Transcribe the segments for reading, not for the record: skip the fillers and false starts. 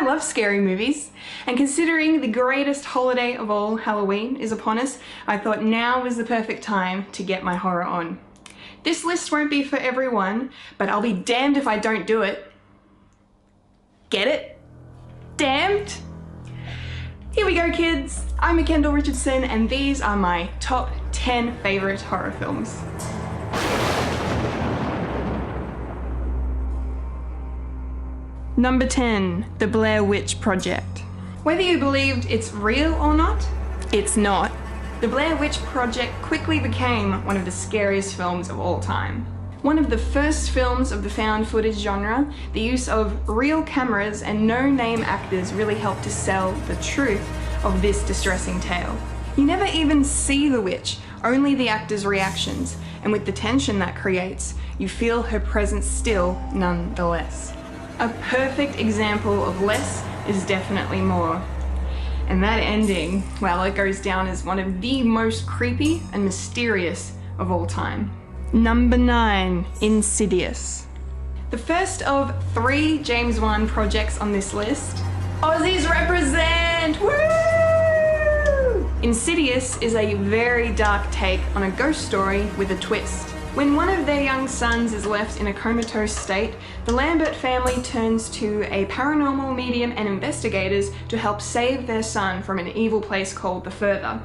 I love scary movies, and considering the greatest holiday of all, Halloween, is upon us, I thought now was the perfect time to get my horror on. This list won't be for everyone, but I'll be damned if I don't do it. Get it? Damned? Here we go, kids. I'm Kendall Richardson, and these are my top 10 favourite horror films. Number 10, The Blair Witch Project. Whether you believed it's real or not, it's not. The Blair Witch Project quickly became one of the scariest films of all time. One of the first films of the found footage genre, the use of real cameras and no-name actors really helped to sell the truth of this distressing tale. You never even see the witch, only the actors' reactions, and with the tension that creates, you feel her presence still nonetheless. A perfect example of less is definitely more. And that ending, well, it goes down as one of the most creepy and mysterious of all time. Number 9, Insidious. The first of 3 James Wan projects on this list. Aussies represent! Woo! Insidious is a very dark take on a ghost story with a twist. When one of their young sons is left in a comatose state, the Lambert family turns to a paranormal medium and investigators to help save their son from an evil place called the Further.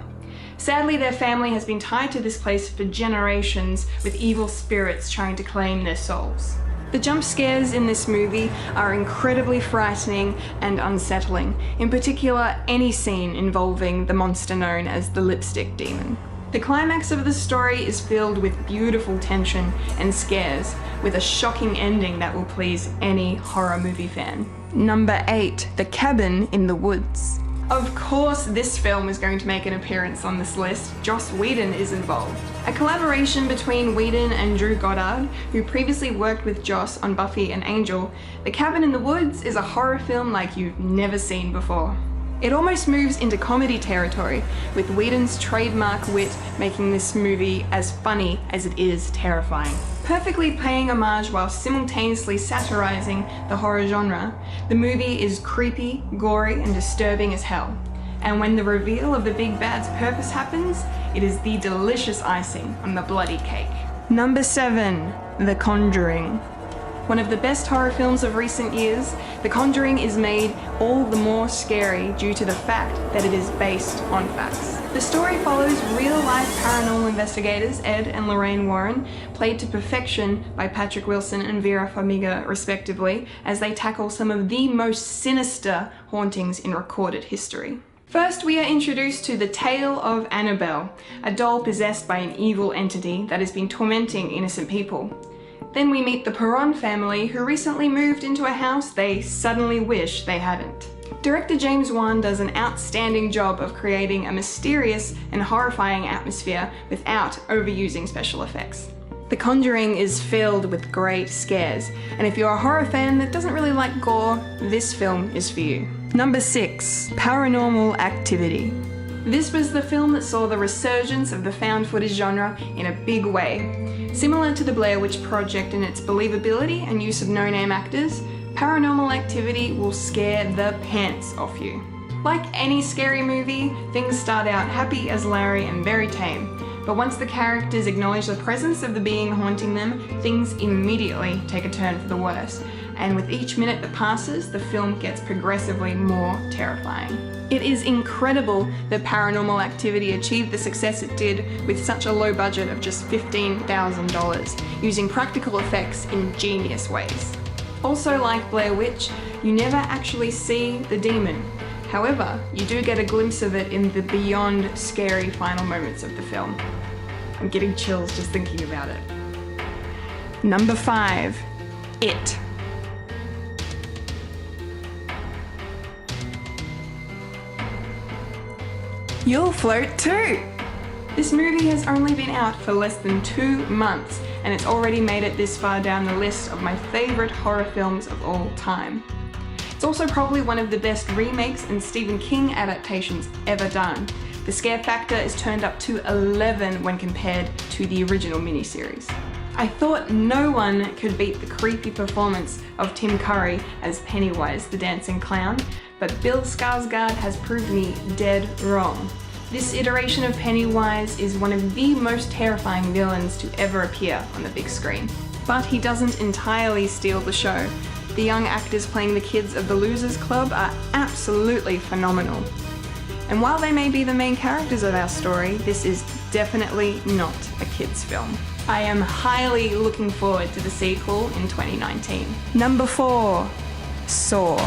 Sadly, their family has been tied to this place for generations, with evil spirits trying to claim their souls. The jump scares in this movie are incredibly frightening and unsettling, in particular any scene involving the monster known as the Lipstick Demon. The climax of the story is filled with beautiful tension and scares, with a shocking ending that will please any horror movie fan. Number 8, The Cabin in the Woods. Of course this film is going to make an appearance on this list. Joss Whedon is involved. A collaboration between Whedon and Drew Goddard, who previously worked with Joss on Buffy and Angel. The Cabin in the Woods is a horror film like you've never seen before. It almost moves into comedy territory, with Whedon's trademark wit making this movie as funny as it is terrifying. Perfectly paying homage while simultaneously satirizing the horror genre, the movie is creepy, gory, and disturbing as hell. And when the reveal of the big bad's purpose happens, it is the delicious icing on the bloody cake. Number 7, The Conjuring. One of the best horror films of recent years, The Conjuring is made all the more scary due to the fact that it is based on facts. The story follows real-life paranormal investigators Ed and Lorraine Warren, played to perfection by Patrick Wilson and Vera Farmiga respectively, as they tackle some of the most sinister hauntings in recorded history. First, we are introduced to the tale of Annabelle, a doll possessed by an evil entity that has been tormenting innocent people. Then we meet the Perron family, who recently moved into a house they suddenly wish they hadn't. Director James Wan does an outstanding job of creating a mysterious and horrifying atmosphere without overusing special effects. The Conjuring is filled with great scares, and if you're a horror fan that doesn't really like gore, this film is for you. Number 6, Paranormal Activity. This was the film that saw the resurgence of the found footage genre in a big way. Similar to the Blair Witch Project in its believability and use of no-name actors, Paranormal Activity will scare the pants off you. Like any scary movie, things start out happy as Larry and very tame, but once the characters acknowledge the presence of the being haunting them, things immediately take a turn for the worse, and with each minute that passes, the film gets progressively more terrifying. It is incredible that Paranormal Activity achieved the success it did with such a low budget of just $15,000, using practical effects in genius ways. Also, like Blair Witch, you never actually see the demon. However, you do get a glimpse of it in the beyond scary final moments of the film. I'm getting chills just thinking about it. Number 5, It. You'll float too! This movie has only been out for less than 2 months, and it's already made it this far down the list of my favourite horror films of all time. It's also probably one of the best remakes and Stephen King adaptations ever done. The scare factor is turned up to 11 when compared to the original miniseries. I thought no one could beat the creepy performance of Tim Curry as Pennywise the Dancing Clown, but Bill Skarsgård has proved me dead wrong. This iteration of Pennywise is one of the most terrifying villains to ever appear on the big screen. But he doesn't entirely steal the show. The young actors playing the kids of the Losers Club are absolutely phenomenal. And while they may be the main characters of our story, this is definitely not a kids' film. I am highly looking forward to the sequel in 2019. Number 4. Saw.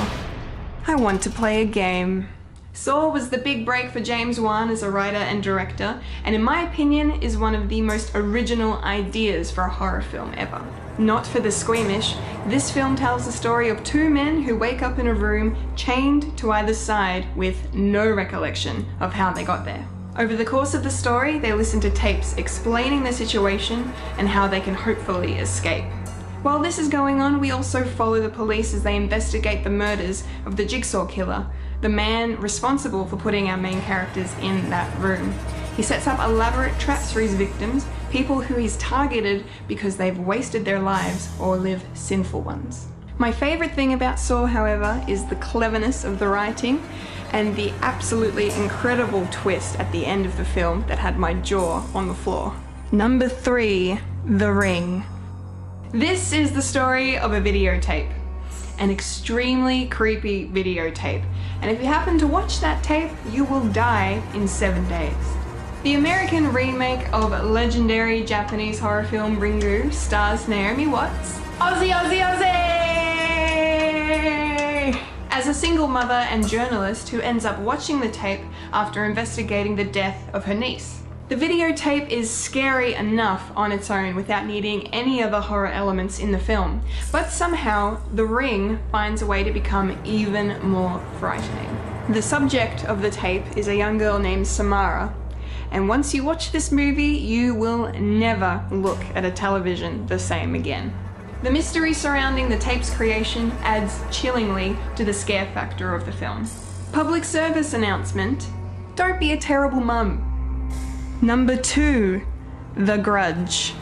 I want to play a game. Saw was the big break for James Wan as a writer and director, and in my opinion is one of the most original ideas for a horror film ever. Not for the squeamish, this film tells the story of two men who wake up in a room chained to either side with no recollection of how they got there. Over the course of the story, they listen to tapes explaining the situation and how they can hopefully escape. While this is going on, we also follow the police as they investigate the murders of the Jigsaw Killer, the man responsible for putting our main characters in that room. He sets up elaborate traps for his victims, people who he's targeted because they've wasted their lives or live sinful ones. My favourite thing about Saw, however, is the cleverness of the writing and the absolutely incredible twist at the end of the film that had my jaw on the floor. Number 3. The Ring. This is the story of a videotape. An extremely creepy videotape. And if you happen to watch that tape, you will die in 7 days. The American remake of legendary Japanese horror film Ringu stars Naomi Watts. Ozzy, Ozzy, Ozzy! As a single mother and journalist who ends up watching the tape after investigating the death of her niece. The videotape is scary enough on its own without needing any other horror elements in the film, but somehow The Ring finds a way to become even more frightening. The subject of the tape is a young girl named Samara, and once you watch this movie, you will never look at a television the same again. The mystery surrounding the tape's creation adds chillingly to the scare factor of the film. Public service announcement: don't be a terrible mum. Number 2. The Grudge.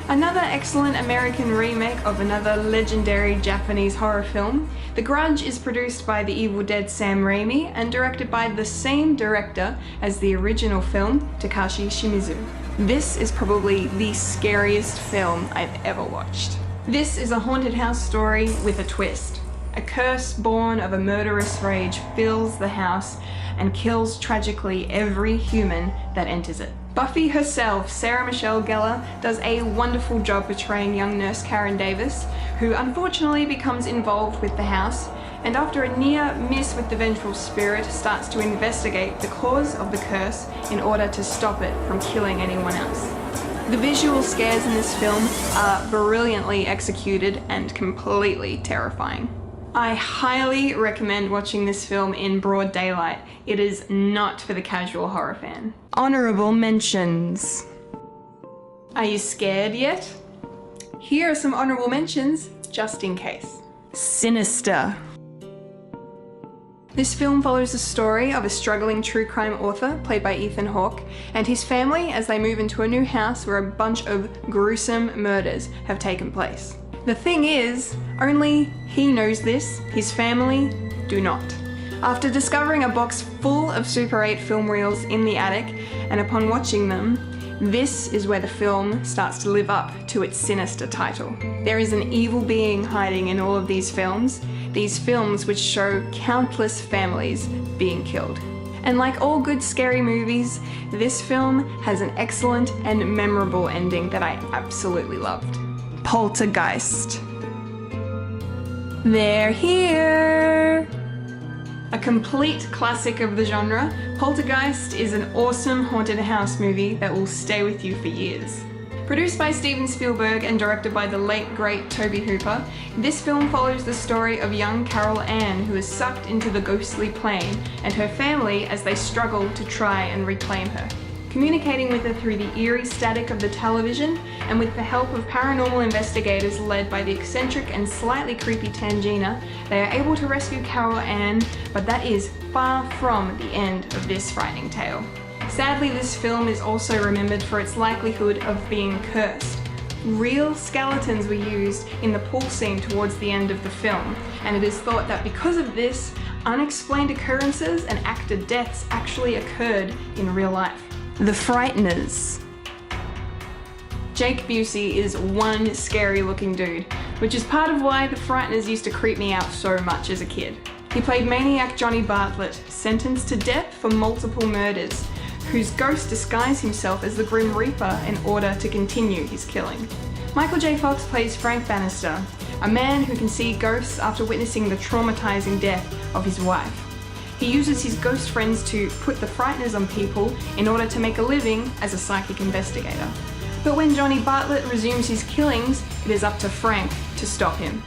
Another excellent American remake of another legendary Japanese horror film. The Grudge is produced by the Evil Dead Sam Raimi and directed by the same director as the original film, Takashi Shimizu. This is probably the scariest film I've ever watched. This is a haunted house story with a twist. A curse born of a murderous rage fills the house and kills tragically every human that enters it. Buffy herself, Sarah Michelle Gellar, does a wonderful job portraying young nurse Karen Davis, who unfortunately becomes involved with the house, and after a near miss with the vengeful spirit, starts to investigate the cause of the curse in order to stop it from killing anyone else. The visual scares in this film are brilliantly executed and completely terrifying. I highly recommend watching this film in broad daylight. It is not for the casual horror fan. Honorable mentions. Are you scared yet? Here are some honorable mentions, just in case. Sinister. This film follows the story of a struggling true crime author, played by Ethan Hawke, and his family as they move into a new house where a bunch of gruesome murders have taken place. The thing is, only he knows this, his family do not. After discovering a box full of Super 8 film reels in the attic, and upon watching them, this is where the film starts to live up to its sinister title. There is an evil being hiding in all of these films which show countless families being killed. And like all good scary movies, this film has an excellent and memorable ending that I absolutely loved. Poltergeist. They're here! A complete classic of the genre, Poltergeist is an awesome haunted house movie that will stay with you for years. Produced by Steven Spielberg and directed by the late great Tobe Hooper, this film follows the story of young Carol Ann, who is sucked into the ghostly plane, and her family as they struggle to try and reclaim her. Communicating with her through the eerie static of the television, and with the help of paranormal investigators led by the eccentric and slightly creepy Tangina, they are able to rescue Carol Ann, but that is far from the end of this frightening tale. Sadly, this film is also remembered for its likelihood of being cursed. Real skeletons were used in the pool scene towards the end of the film, and it is thought that because of this, unexplained occurrences and actor deaths actually occurred in real life. The Frighters. Jake Busey is one scary looking dude, which is part of why the Frighters used to creep me out so much as a kid. He played maniac Johnny Bartlett, sentenced to death for multiple murders, whose ghost disguised himself as the Grim Reaper in order to continue his killing. Michael J. Fox plays Frank Bannister, a man who can see ghosts after witnessing the traumatizing death of his wife. He uses his ghost friends to put the frighteners on people in order to make a living as a psychic investigator. But when Johnny Bartlett resumes his killings, it is up to Frank to stop him.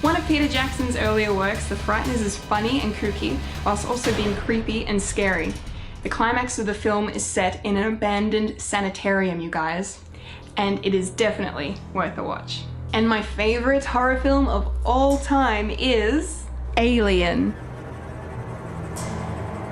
One of Peter Jackson's earlier works, The Frighteners, is funny and kooky, whilst also being creepy and scary. The climax of the film is set in an abandoned sanitarium, you guys, and it is definitely worth a watch. And my favorite horror film of all time is Alien.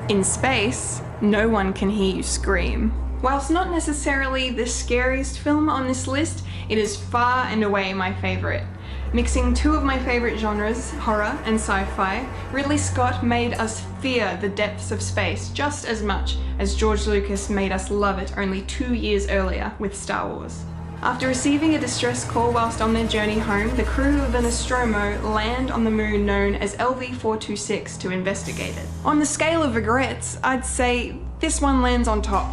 In space, no one can hear you scream. Whilst not necessarily the scariest film on this list, it is far and away my favorite. Mixing two of my favorite genres, horror and sci-fi, Ridley Scott made us fear the depths of space just as much as George Lucas made us love it only 2 years earlier with Star Wars. After receiving a distress call whilst on their journey home, the crew of the Nostromo land on the moon known as LV-426 to investigate it. On the scale of regrets, I'd say this one lands on top.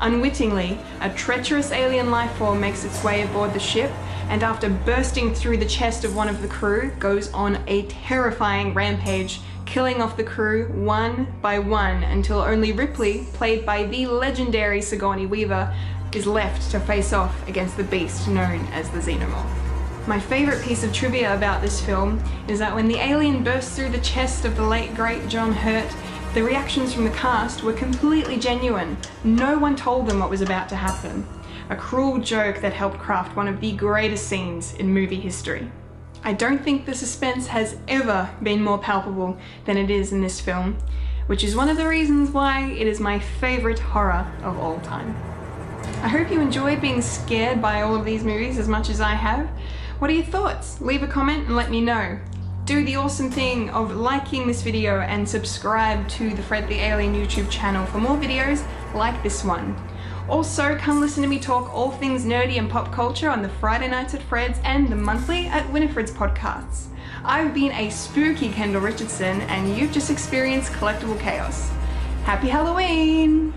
Unwittingly, a treacherous alien life form makes its way aboard the ship, and after bursting through the chest of one of the crew, goes on a terrifying rampage, killing off the crew one by one until only Ripley, played by the legendary Sigourney Weaver, is left to face off against the beast known as the Xenomorph. My favourite piece of trivia about this film is that when the alien burst through the chest of the late great John Hurt, the reactions from the cast were completely genuine. No one told them what was about to happen. A cruel joke that helped craft one of the greatest scenes in movie history. I don't think the suspense has ever been more palpable than it is in this film, which is one of the reasons why it is my favourite horror of all time. I hope you enjoyed being scared by all of these movies as much as I have. What are your thoughts? Leave a comment and let me know. Do the awesome thing of liking this video and subscribe to the Fred the Alien YouTube channel for more videos like this one. Also, come listen to me talk all things nerdy and pop culture on the Friday nights at Fred's and the monthly at Winifred's podcasts. I've been a spooky Kendall Richardson and you've just experienced collectible chaos. Happy Halloween!